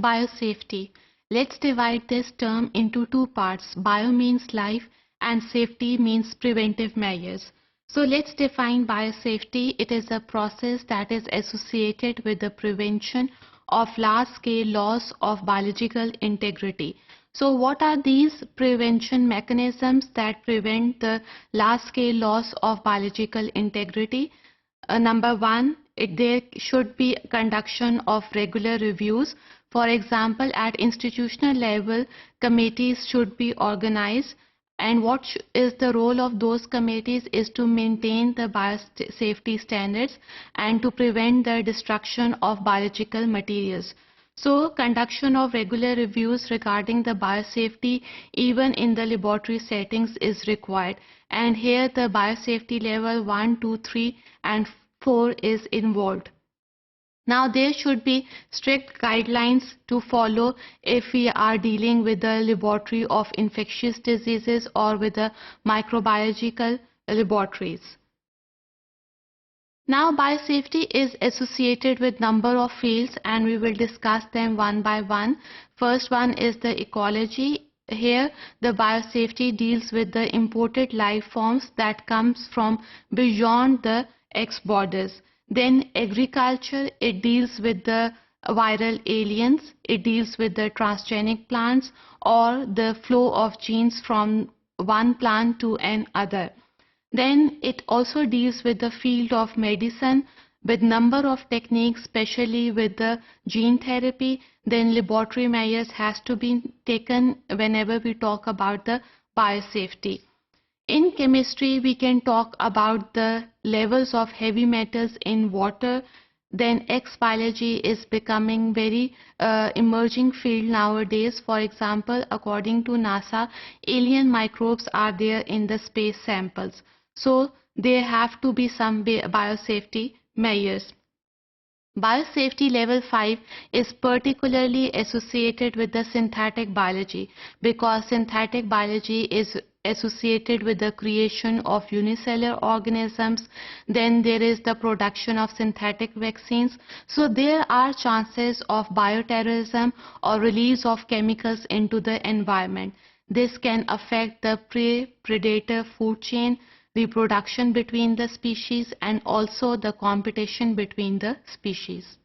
Biosafety. Let's divide this term into two parts. Bio means life and safety means preventive measures. So let's define biosafety. It is a process that is associated with the prevention of large-scale loss of biological integrity. So what are these prevention mechanisms that prevent the large-scale loss of biological integrity? Number one, there should be conduction of regular reviews. For example, at institutional level, committees should be organized. And what is the role of those committees is to maintain the biosafety standards and to prevent the destruction of biological materials. So, conduction of regular reviews regarding the biosafety even in the laboratory settings is required. And here the biosafety level 1, 2, 3 and 4 is involved. Now there should be strict guidelines to follow if we are dealing with the laboratory of infectious diseases or with the microbiological laboratories. Now biosafety is associated with number of fields and we will discuss them one by one. First one is the ecology. Here the biosafety deals with the imported life forms that comes from beyond the X borders. Then agriculture, it deals with the viral aliens, it deals with the transgenic plants or the flow of genes from one plant to another. Then it also deals with the field of medicine with number of techniques, especially with the gene therapy. Then laboratory measures has to be taken whenever we talk about the biosafety. In chemistry, we can talk about the levels of heavy metals in water. Then X biology is becoming very emerging field nowadays. For example, according to NASA, alien microbes are there in the space samples. So there have to be some biosafety measures. Biosafety level 5 is particularly associated with the synthetic biology because synthetic biology is associated with the creation of unicellular organisms. Then there is the production of synthetic vaccines. So there are chances of bioterrorism or release of chemicals into the environment. This can affect the prey-predator food chain, reproduction between the species and also the competition between the species.